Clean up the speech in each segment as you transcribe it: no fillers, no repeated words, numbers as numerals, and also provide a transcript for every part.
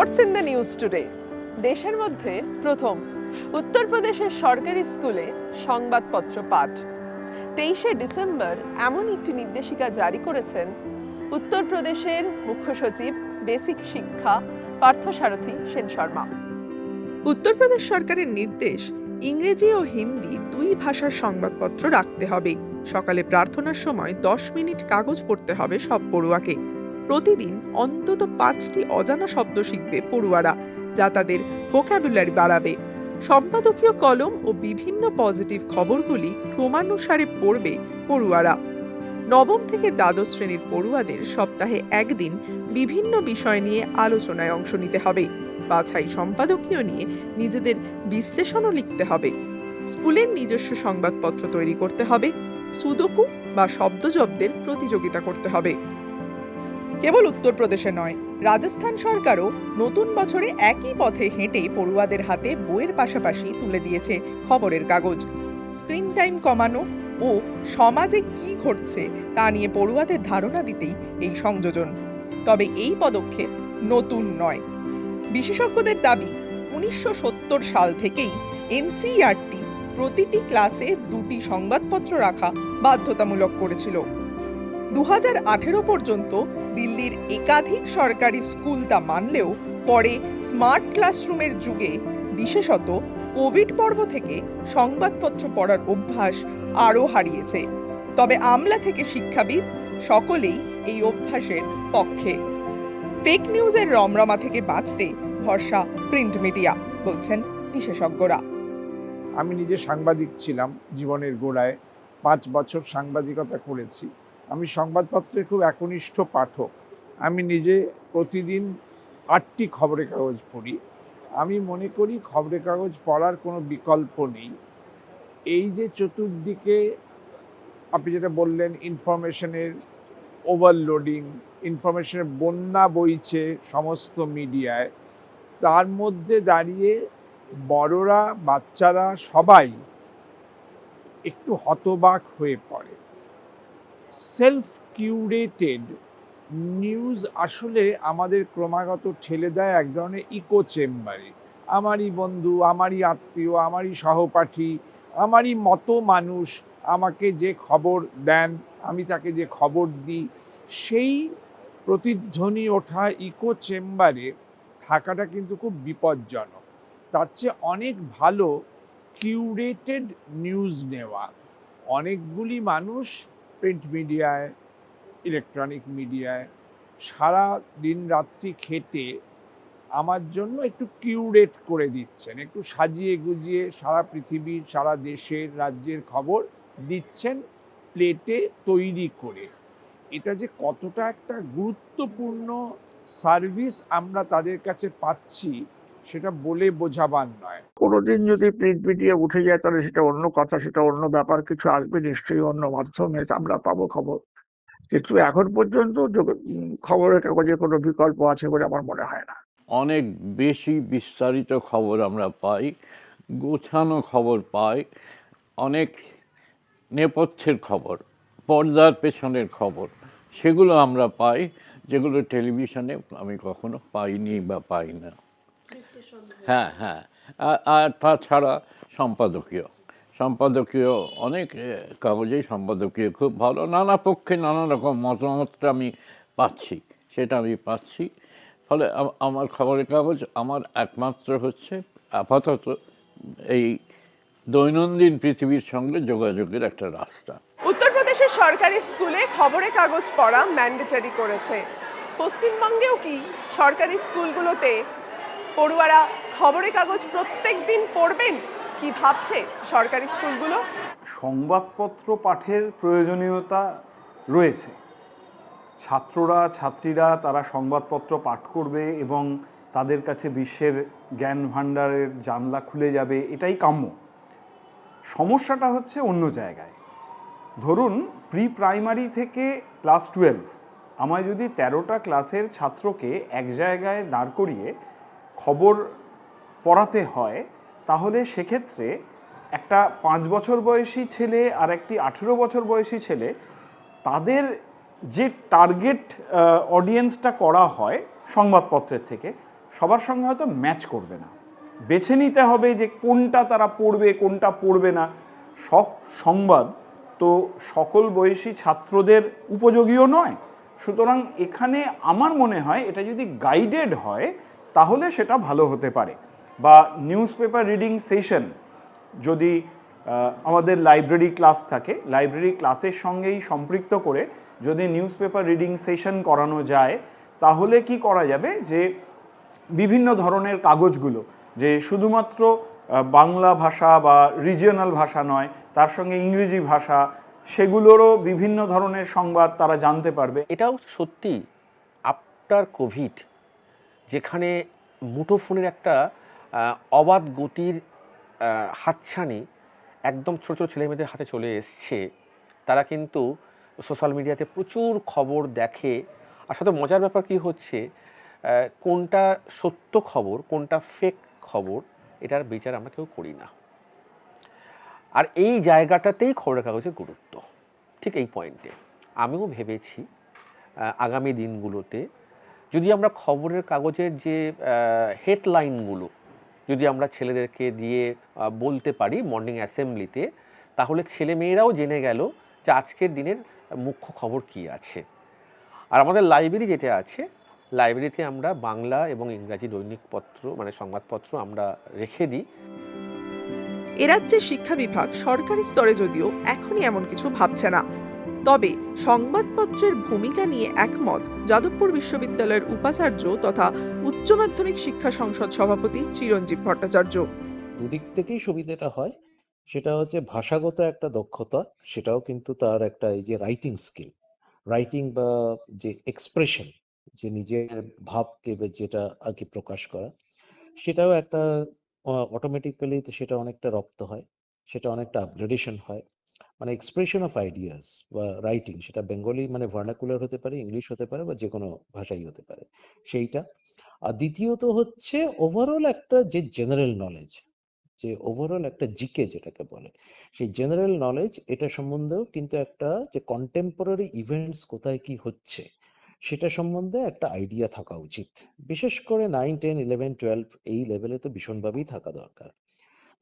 What's in the news today. দেশের মধ্যে প্রথম উত্তরপ্রদেশের সরকারি স্কুলে সংবাদপত্র পাঠ। 23শে ডিসেম্বর এমন একটি নির্দেশিকা জারি করেছেন উত্তরপ্রদেশের মুখ্য সচিব বেসিক শিক্ষা পার্থসারথী সেন শর্মা। উত্তরপ্রদেশ সরকারের নির্দেশ, ইংরেজি ও হিন্দি দুই ভাষার সংবাদপত্র রাখতে হবে। সকালে প্রার্থনার সময় 10 মিনিট কাগজ পড়তে হবে সব পড়ুয়াকে। প্রতিদিন অন্তত 5টি অজানা শব্দ শিখবে পড়ুয়ারা, যা তাদের ভোকাবুলারি বাড়াবে। সম্পাদকীয় কলম ও বিভিন্ন পজিটিভ খবরগুলি ক্রমানুসারে পড়বে পড়ুয়ারা। নবম থেকে দ্বাদশ শ্রেণীর পড়ুয়াদের সপ্তাহে একদিন বিভিন্ন বিষয় নিয়ে আলোচনায় অংশ নিতে হবে। বাছাই সম্পাদকীয় নিয়ে নিজেদের বিশ্লেষণও লিখতে হবে। স্কুলের নিজস্ব সংবাদপত্র তৈরি করতে হবে। সুদোকু বা শব্দজব্দের প্রতিযোগিতা করতে হবে। কেবল উত্তরপ্রদেশে নয়, রাজস্থান সরকারও নতুন বছরে একই পথে হেঁটে পড়ুয়াদের হাতে বইয়ের পাশাপাশি তুলে দিয়েছে খবরের কাগজ। স্ক্রিন টাইম কমানো ও সমাজে কি ঘটছে তা নিয়ে পড়ুয়াদের ধারণা দিতেই এই সংযোজন। তবে এই পদক্ষেপ নতুন নয়। বিশেষজ্ঞদের দাবি, 1970 সাল থেকেই এনসিইআরটি প্রতিটি ক্লাসে 2টি সংবাদপত্র রাখা বাধ্যতামূলক করেছিল। 2018 পর্যন্ত দিল্লির একাধিক সরকারি স্কুল তা মানলেও পরে স্মার্ট ক্লাসরুমের যুগে, বিশেষত কোভিড পর্ব থেকে সংবাদপত্র পড়ার অভ্যাস আরও হারিয়েছে। তবে আমলা থেকে শিক্ষাবিদ সকলেই এই অভ্যাসের পক্ষে। ফেক নিউজের রমরমা থেকে বাঁচতে ভরসা প্রিন্ট মিডিয়া, বলছেন বিশেষজ্ঞরা। আমি নিজে সাংবাদিক ছিলাম জীবনের গোড়ায়, 5 বছর সাংবাদিকতা করেছি। আমি সংবাদপত্রের খুব একনিষ্ঠ পাঠক। আমি নিজে প্রতিদিন 8টি খবরের কাগজ পড়ি। আমি মনে করি খবরের কাগজ পড়ার কোনো বিকল্প নেই। এই যে চতুর্দিকে আপনি যেটা বললেন, ইনফরমেশনের ওভারলোডিং, ইনফরমেশনের বন্যা বইছে সমস্ত মিডিয়ায়, তার মধ্যে দাঁড়িয়ে বড়রা, বাচ্চারা সবাই একটু হতবাক হয়ে পড়ে। সেলফ কিউরেটেড নিউজ আসলে আমাদের ক্রমাগত ঠেলে দেয় এক ধরনের ইকো চেম্বারে। আমারই বন্ধু, আমারই আত্মীয়, আমারই সহপাঠী, আমারই মতো মানুষ আমাকে যে খবর দেন, আমি তাকে যে খবর দিই, সেই প্রতিধ্বনি ওঠা ইকো চেম্বারে থাকাটা কিন্তু খুব বিপজ্জনক। তার চেয়ে অনেক ভালো কিউরেটেড নিউজ নেওয়া। অনেকগুলি মানুষ প্রিন্ট মিডিয়ায়, ইলেকট্রনিক মিডিয়ায় সারা দিন রাত্রি খেটে আমার জন্য একটু কিউরেট করে দিচ্ছেন, একটু সাজিয়ে গুজিয়ে সারা পৃথিবীর, সারা দেশের, রাজ্যের খবর দিচ্ছেন প্লেটে তৈরি করে। এটা যে কতটা একটা গুরুত্বপূর্ণ সার্ভিস আমরা তাদের কাছে পাচ্ছি, সেটা বলে বোঝাবার নয়। কোনোদিন যদি প্রিন্ট মিডিয়া উঠে যায় তাহলে সেটা অন্য কথা, সেটা অন্য ব্যাপার, কিছু আসবে নিশ্চয়ই অন্য মাধ্যমে আমরা পাবো খবর। কিন্তু এখন পর্যন্ত খবরের কাগজে কোনো বিকল্প আছে বলে আমার মনে হয় না। অনেক বেশি বিস্তারিত খবর আমরা পাই, গোছানো খবর পাই, অনেক নেপথ্যের খবর, পর্দার পেছনের খবর, সেগুলো আমরা পাই, যেগুলো টেলিভিশনে আমি কখনো পাইনি বা পাই না। হ্যাঁ হ্যাঁ, আর তাছাড়া সম্পাদকীয় অনেক কাগজেই সম্পাদকীয় খুব ভালো, নানা পক্ষে নানা রকম মতামতটা আমি পাচ্ছি, সেটা আমি পাচ্ছি। ফলে আমার খবরের কাগজ আমার একমাত্র হচ্ছে আপাতত এই দৈনন্দিন পৃথিবীর সঙ্গে যোগাযোগের একটা রাস্তা। উত্তরপ্রদেশের সরকারি স্কুলে খবরের কাগজ পড়া ম্যান্ডেটরি করেছে। পশ্চিমবঙ্গেও কি সরকারি স্কুলগুলোতে পড়ুয়ারা খবরের কাগজ প্রত্যেক দিন পড়বেন? কি ভাবছে সরকারি স্কুলগুলো? সংবাদপত্র পাঠের প্রয়োজনীয়তা রয়েছে। ছাত্রীরা তারা সংবাদপত্র পাঠ করবে এবং তাদের কাছে বিশ্বের জ্ঞান ভাণ্ডারের জানলা খুলে যাবে, এটাই কাম্য। সমস্যাটা হচ্ছে অন্য জায়গায়। ধরুন প্রি প্রাইমারি থেকে ক্লাস 12, আমায় যদি 13টা ক্লাসের ছাত্রকে এক জায়গায় দাঁড় করিয়ে খবর পড়াতে হয়, তাহলে সেক্ষেত্রে একটা 5 বছর বয়সী ছেলে আর একটি 18 বছর বয়সী ছেলে, তাদের যে টার্গেট অডিয়েন্সটা করা হয় সংবাদপত্রের থেকে, সবার সঙ্গে হয়তো ম্যাচ করবে না। বেছে নিতে হবে যে কোনটা তারা পড়বে কোনটা পড়বে না। সব সংবাদ তো সকল বয়সী ছাত্রদের উপযোগীও নয়। সুতরাং এখানে আমার মনে হয় এটা যদি গাইডেড হয় তাহলে সেটা ভালো হতে পারে। বা নিউজ পেপার রিডিং সেশন যদি আমাদের লাইব্রেরি ক্লাস থাকে, লাইব্রেরি ক্লাসের সঙ্গেই সম্পৃক্ত করে যদি নিউজ পেপার রিডিং সেশন করানো যায়, তাহলে কি করা যাবে যে বিভিন্ন ধরনের কাগজগুলো যে শুধুমাত্র বাংলা ভাষা বা রিজিওনাল ভাষা নয়, তার সঙ্গে ইংরেজি ভাষা, সেগুলোরও বিভিন্ন ধরনের সংবাদ তারা জানতে পারবে। এটাও সত্যি আফটার কোভিড, যেখানে মুঠোফোনের একটা অবাধ গতির হাতছানি একদম ছোটো ছোটো ছেলেমেয়েদের হাতে চলে এসছে, তারা কিন্তু সোশ্যাল মিডিয়াতে প্রচুর খবর দেখে। আর সাথে মজার ব্যাপার কি হচ্ছে, কোনটা সত্য খবর কোনটা ফেক খবর এটার বিচার আমরা কেউ করি না। আর এই জায়গাটাতেই খবরের কাগজের গুরুত্ব, ঠিক এই পয়েন্টে আমিও ভেবেছি আগামী দিনগুলোতে যদি আমরা খবরের কাগজের যে হেডলাইনগুলো যদি আমরা ছেলেদেরকে দিয়ে বলতে পারি মর্নিং অ্যাসেম্বলিতে, তাহলে ছেলে মেয়েরাও জেনে গেল যে আজকের দিনের মুখ্য খবর কি আছে। আর আমাদের লাইব্রেরি যেটা আছে, লাইব্রেরিতে আমরা বাংলা এবং ইংরাজি দৈনিক পত্র মানে সংবাদপত্র আমরা রেখে দিই। রাজ্যের শিক্ষা বিভাগ সরকারি স্তরে যদিও এখনই এমন কিছু ভাবছে না, তবে সংবাদপত্রের ভূমিকা নিয়ে একমত যাদবপুর বিশ্ববিদ্যালয়ের উপাচার্য তথা উচ্চ মাধ্যমিক শিক্ষা সংসদ সভাপতি চিরঞ্জীব ভট্টাচার্য। দুদিক থেকেই সুবিধাটা হয়। সেটা হচ্ছে ভাষাগত একটা দক্ষতা, সেটাও কিন্তু তার একটা এই যে রাইটিং স্কিল, রাইটিং বা যে এক্সপ্রেশন, যে নিজের ভাবকে যেটা আর কি প্রকাশ করা, সেটাও একটা অটোমেটিক্যালি সেটা অনেকটা রপ্ত হয়, সেটা অনেকটা আপগ্রেডেশন হয়। মানে এক্সপ্রেশন অফ আইডিয়াস বা রাইটিং, সেটা বেঙ্গলি মানে ভার্নাকুলার হতে পারে, ইংলিশ হতে পারে বা যে কোনো ভাষাই হতে পারে সেইটা। আর দ্বিতীয়ত হচ্ছে ওভারঅল একটা যে জেনারেল নলেজ, যে ওভারঅল একটা জিকে যেটাকে বলে, সেই জেনারেল নলেজ, এটা সম্বন্ধেও কিন্তু একটা যে কন্টেম্পোরারি ইভেন্টস কোথায় কি হচ্ছে সেটা সম্বন্ধে একটা আইডিয়া থাকা উচিত। বিশেষ করে 9, 10, 11, 12 এই লেভেলে তো ভীষণভাবেই থাকা দরকার।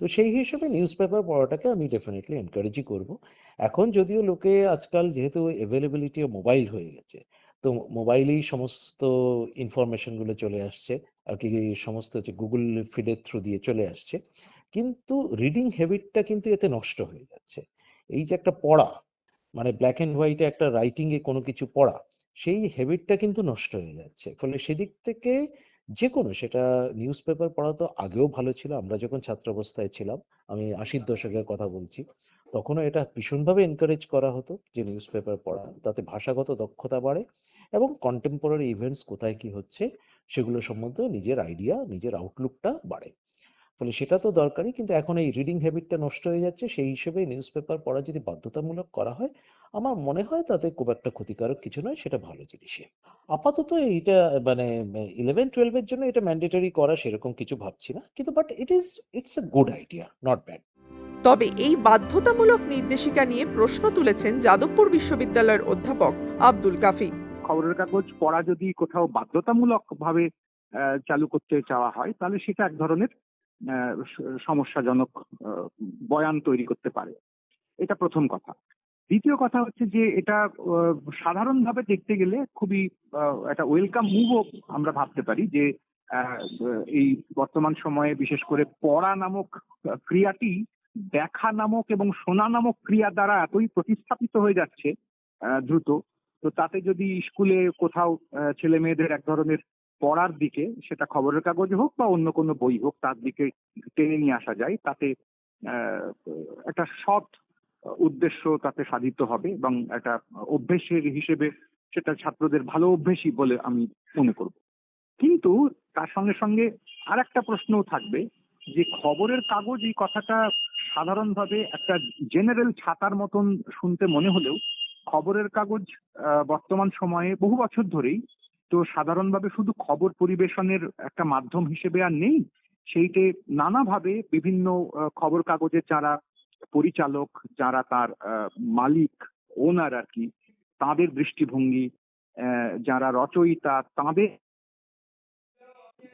তো সেই হিসেবে নিউজ পেপার পড়াটাকে আমি ডেফিনেটলি এনকারেজই করব। এখন যদিও লোকে আজকাল যেহেতু অ্যাভেলেবিলিটি মোবাইল হয়ে গেছে, তো মোবাইলেই সমস্ত ইনফরমেশনগুলো চলে আসছে আর কি, সমস্ত যে গুগল ফিডের থ্রু দিয়ে চলে আসছে, কিন্তু রিডিং হ্যাবিটটা কিন্তু এতে নষ্ট হয়ে যাচ্ছে। এই যে একটা পড়া, মানে ব্ল্যাক অ্যান্ড হোয়াইটে একটা রাইটিংয়ে কোনো কিছু পড়া, সেই হ্যাবিটটা কিন্তু নষ্ট হয়ে যাচ্ছে। ফলে সেদিক থেকে যে কোনো, সেটা নিউজ পেপার পড়া তো আগেও ভালো ছিল, আমরা যখন ছাত্র অবস্থায় ছিলাম, আমি 80-র দশকের কথা বলছি, তখনও এটা ভীষণভাবে এনকারেজ করা হতো যে নিউজ পেপার পড়া, তাতে ভাষাগত দক্ষতা বাড়ে এবং কন্টেম্পোরারি ইভেন্টস কোথায় কি হচ্ছে সেগুলো সম্বন্ধে নিজের আইডিয়া, নিজের আউটলুকটা বাড়ে। ফলে সেটা তো দরকারই, কিন্তু এখন এই রিডিং হ্যাবিটটা নষ্ট হয়ে যাচ্ছে। সেই হিসেবে নিউজ পেপার পড়া যদি বাধ্যতামূলক করা হয়, আমার মনে হয় তাতে খুব একটা ক্ষতিকারক কিছু নয়, সেটা ভালো জিনিসই। আপাতত এইটা মানে 11-12 এর জন্য এটা ম্যান্ডেটরি করা সেরকম কিছু ভাবছি না, কিন্তু but it's a good idea, not bad. তবে এই বাধ্যতামূলক নির্দেশিকা নিয়ে প্রশ্ন তুলেছেন যাদবপুর বিশ্ববিদ্যালয়ের অধ্যাপক আব্দুল কাফি। খবরের কাগজ পড়া যদি কোথাও বাধ্যতামূলক ভাবে চালু করতে চাওয়া হয়, তাহলে সেটা এক ধরনের সমস্যাজনক বয়ান তৈরি করতে পারে। এটা প্রথম কথা। দ্বিতীয় কথা হচ্ছে যে এটা সাধারণভাবে দেখতে গেলে খুবই একটা ওয়েলকাম মুভও আমরা ভাবতে পারি, যে এই বর্তমান সময়ে বিশেষ করে পড়া নামক ক্রিয়াটি দেখা নামক এবং শোনা নামক ক্রিয়া দ্বারা এতই প্রতিস্থাপিত হয়ে যাচ্ছে দ্রুত। তো তাতে যদি স্কুলে কোথাও ছেলে মেয়েদের এক ধরনের পড়ার দিকে, সেটা খবরের কাগজ হোক বা অন্য কোনো বই হোক, তার দিকে টেনে নিয়ে আসা যায়, তাতে একটা সৎ উদ্দেশ্য তাতে সাধিত হবে এবং একটা অভ্যেসের হিসেবে সেটা ছাত্রদের ভালো অভ্যেসই বলে আমি মনে করব। কিন্তু তার সঙ্গে সঙ্গে আর একটা প্রশ্নও থাকবে, যে খবরের কাগজ এই কথাটা সাধারণভাবে একটা জেনারেল ছাতার মতন শুনতে মনে হলেও খবরের কাগজ বর্তমান সময়ে বহু বছর ধরেই তো সাধারণভাবে শুধু খবর পরিবেশনের একটা মাধ্যম হিসেবে আর নেই। সেইটে নানাভাবে বিভিন্ন খবর কাগজের যারা পরিচালক, যারা তার মালিক, ওনার আর কি, তাদের দৃষ্টিভঙ্গি, যারা রচয়িতা, তাদের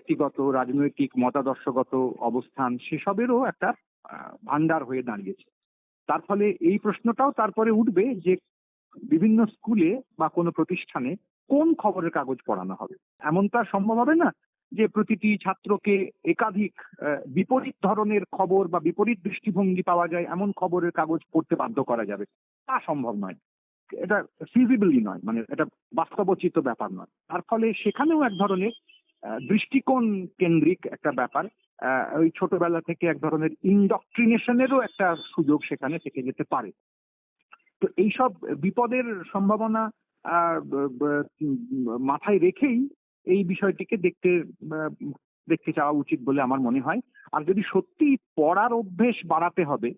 ব্যক্তিগত রাজনৈতিক মতাদর্শগত অবস্থান সেসবেরও একটা ভান্ডার হয়ে দাঁড়িয়েছে। তার ফলে এই প্রশ্নটাও তারপরে উঠবে যে বিভিন্ন স্কুলে বা কোনো প্রতিষ্ঠানে কোন খবরের কাগজ পড়ানো হবে। এমন তো আর সম্ভব হবে না যে প্রতিটি ছাত্রকে একাধিক বিপরীত ধরনের খবর বা বিপরীত দৃষ্টিভঙ্গি পাওয়া যায় এমন খবরের কাগজ পড়তে বাধ্য করা যাবে, তা সম্ভব নয়। এটা ফিজিবলি নয়, মানে এটা বাস্তবোচিত ব্যাপার নয়। তার ফলে সেখানেও এক ধরনের দৃষ্টিকোণ কেন্দ্রিক একটা ব্যাপার, ওই ছোটবেলা থেকে এক ধরনের ইনডক্ট্রিনেশনেরও একটা সুযোগ সেখানে থেকে যেতে পারে। তো এইসব বিপদের সম্ভাবনা মাথায় রেখেই এই বিষয়টিকে দেখতে যাওয়া উচিত বলে আমার মনে হয়। আর যদি সত্যি পড়ার অভ্যেস বাড়াতে হবে,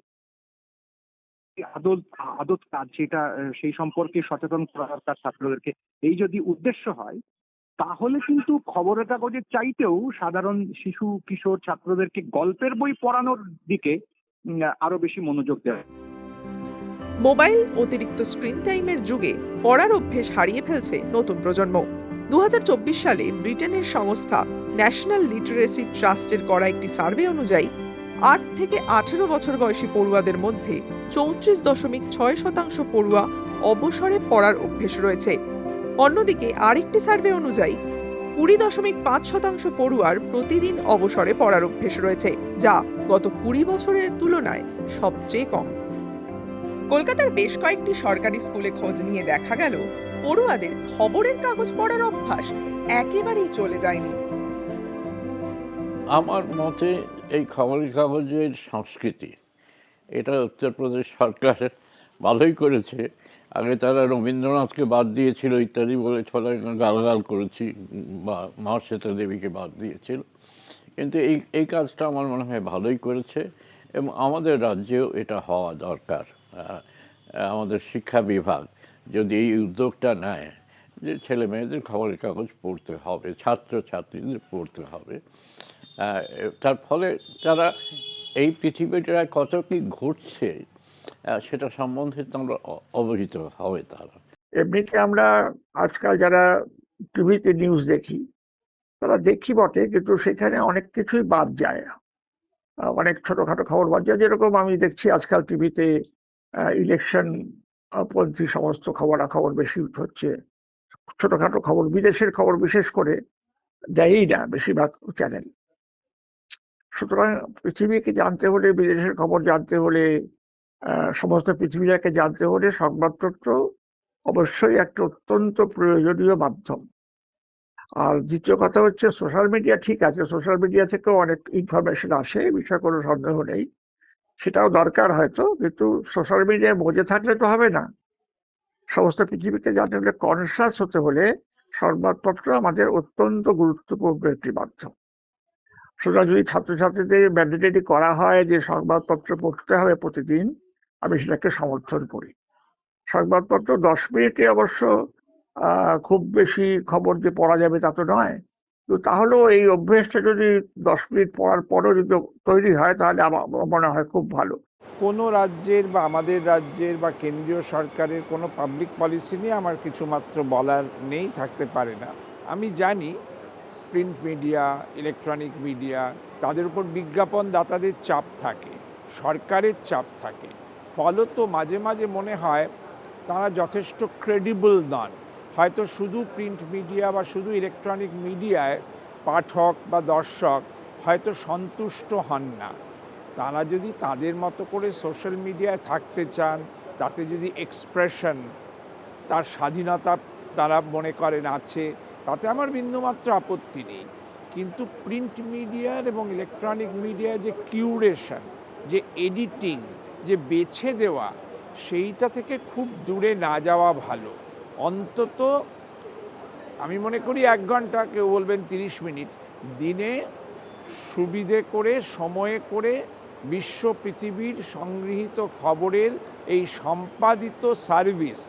আদত কাজ সেটা সেই সম্পর্কে সচেতন করা দরকার ছাত্রদেরকে, এই যদি উদ্দেশ্য হয় তাহলে কিন্তু খবরের কাগজের চাইতেও সাধারণ শিশু কিশোর ছাত্রদেরকে গল্পের বই পড়ানোর দিকে আরো বেশি মনোযোগ দেওয়া। মোবাইল অতিরিক্ত স্ক্রিন টাইমের যুগে পড়ার অভ্যেস হারিয়ে ফেলছে নতুন প্রজন্ম। 2024 সালে ব্রিটেনের সংস্থা ন্যাশনাল লিটারেসি ট্রাস্টের করা একটি সার্ভে অনুযায়ী 8 থেকে 18 বছর বয়সী পড়ুয়াদের মধ্যে 34.6% পড়ুয়া অবসরে পড়ার অভ্যেস রয়েছে। অন্যদিকে আরেকটি সার্ভে অনুযায়ী 20.5% পড়ুয়ার প্রতিদিন অবসরে পড়ার অভ্যেস রয়েছে, যা গত 20 বছরের তুলনায় সবচেয়ে কম। কলকাতার বেশ কয়েকটি সরকারি স্কুলে খোঁজ নিয়ে দেখা গেল পড়ুয়াদের খবরের কাগজ পড়ার অভ্যাস একেবারেই চলে যায়নি। আমার মতে এই খবরের কাগজের সংস্কৃতি, এটা উত্তরপ্রদেশ সরকার ভালোই করেছে। আগে তারা রবীন্দ্রনাথকে বাদ দিয়েছিল ইত্যাদি বলে সবাই গালগাল করেছি, বা মহাশ্বেতা দেবীকে বাদ দিয়েছিল, কিন্তু এই কাজটা আমার মনে হয় ভালোই করেছে এবং আমাদের রাজ্যেও এটা হওয়া দরকার। আমাদের শিক্ষা বিভাগ যদি এই উদ্যোগটা নেয় যে ছেলে মেয়েদের খবরের কাগজ পড়তে হবে, ছাত্রছাত্রীদের পড়তে হবে, তার ফলে তারা এই পৃথিবীটায় কত কি ঘটছে সেটা সম্বন্ধে তোমরা অবহিত হবে। তারা এমনিতে আমরা আজকাল যারা টিভিতে নিউজ দেখি তারা দেখি বটে, কিন্তু সেখানে অনেক কিছুই বাদ যায়, অনেক ছোটখাটো খবর বাদ যায়। যেরকম আমি দেখছি আজকাল টিভিতে ইলেকশন পন্থী সমস্ত খবরাখবর বেশি হচ্ছে, ছোটখাটো খবর বিদেশের খবর বিশেষ করে দেয়ই না বেশিরভাগ চ্যানেল। সুতরাং পৃথিবীকে জানতে হলে, বিদেশের খবর জানতে হলে, সমস্ত পৃথিবীটাকে জানতে হলে সংবাদপত্র অবশ্যই একটা অত্যন্ত প্রয়োজনীয় মাধ্যম। আর দ্বিতীয় কথা হচ্ছে সোশ্যাল মিডিয়া। ঠিক আছে, সোশ্যাল মিডিয়া থেকেও অনেক ইনফরমেশন আসে, বিষয়ে কোনো সন্দেহ নেই, সেটাও দরকার হয়তো, কিন্তু সোশ্যাল মিডিয়ায় মজে থাকলে তো হবে না। সমস্ত পৃথিবীকে জানতে হলে, কনসাস হতে হলে সংবাদপত্র আমাদের অত্যন্ত গুরুত্বপূর্ণ একটি মাধ্যম। সুতরাং যদি ছাত্রছাত্রীদের ম্যান্ডেটরি করা হয় যে সংবাদপত্র পড়তে হবে প্রতিদিন, আমি সেটাকে সমর্থন করি। সংবাদপত্র 10 মিনিটে অবশ্য খুব বেশি খবর যে পড়া যাবে তা তো নয়, কিন্তু তাহলেও এই অভ্যেসটা যদি 10 মিনিট পড়ার পরও যদি তৈরি হয় তাহলে আমার মনে হয় খুব ভালো। কোনো রাজ্যের বা আমাদের রাজ্যের বা কেন্দ্রীয় সরকারের কোনো পাবলিক পলিসি নিয়ে আমার কিছুমাত্র বলার নেই, থাকতে পারে না। আমি জানি প্রিন্ট মিডিয়া, ইলেকট্রনিক মিডিয়া, তাদের উপর বিজ্ঞাপনদাতাদের চাপ থাকে, সরকারের চাপ থাকে, ফলত মাঝে মাঝে মনে হয় তারা যথেষ্ট ক্রেডিবল নন। হয়তো শুধু প্রিন্ট মিডিয়া বা শুধু ইলেকট্রনিক মিডিয়ায় পাঠক বা দর্শক হয়তো সন্তুষ্ট হন না। তারা যদি তাদের মতো করে সোশ্যাল মিডিয়ায় থাকতে চান, তাতে যদি এক্সপ্রেশন, তার স্বাধীনতা তারা মনে করেন আছে, তাতে আমার বিন্দুমাত্র আপত্তি নেই। কিন্তু প্রিন্ট মিডিয়ার এবং ইলেকট্রনিক মিডিয়ার যে কিউরেশন, যে এডিটিং, যে বেছে দেওয়া, সেইটা থেকে খুব দূরে না যাওয়া ভালো। অন্তত আমি মনে করি 1 ঘন্টা, কেউ বলবেন 30 মিনিট দিনে সুবিধে করে, সময়ে করে বিশ্ব পৃথিবীর সংগৃহীত খবরের এই সম্পাদিত সার্ভিস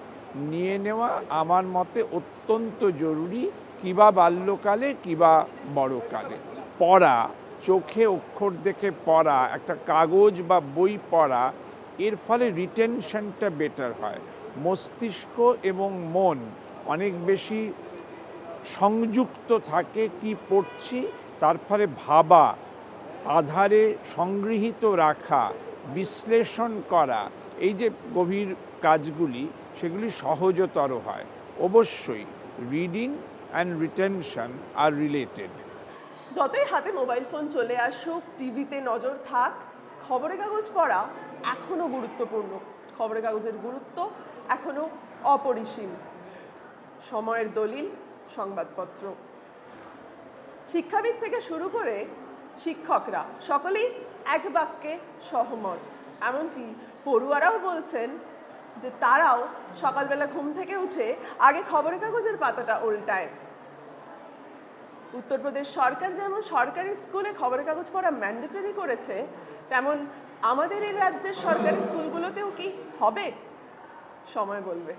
নিয়ে নেওয়া আমার মতে অত্যন্ত জরুরি, কিবা বাল্যকালে কিবা বড়কালে। পড়া, চোখে অক্ষর দেখে পড়া, একটা কাগজ বা বই পড়া, এর ফলে রিটেনশনটা বেটার হয়। মস্তিষ্ক এবং মন অনেক বেশি সংযুক্ত থাকে কি পড়ছি তার ফলে ভাবা, আধারে সংগৃহীত রাখা, বিশ্লেষণ করা, এই যে গভীর কাজগুলি সেগুলি সহজতর হয়। অবশ্যই রিডিং অ্যান্ড রিটেনশন আর রিলেটেড। যতই হাতে মোবাইল ফোন চলে আসুক, টিভিতে নজর থাক, খবরের কাগজ পড়া এখনো গুরুত্বপূর্ণ। খবরের কাগজের গুরুত্ব এখনো অপরিসীম। সময়ের দলিল সংবাদপত্র। শিক্ষাবিদ থেকে শুরু করে শিক্ষকরা সকলেই এক বাক্যে সহমত। এমনকি পড়ুয়ারাও বলছেন যে তারাও সকালবেলা ঘুম থেকে উঠে আগে খবরের কাগজের পাতাটা উল্টায়। উত্তরপ্রদেশ সরকার যেমন সরকারি স্কুলে খবরের কাগজ পড়া ম্যান্ডেটরি করেছে, তেমন আমাদের এই রাজ্যের সরকারি স্কুলগুলোতেও কি হবে? সময় বলবে।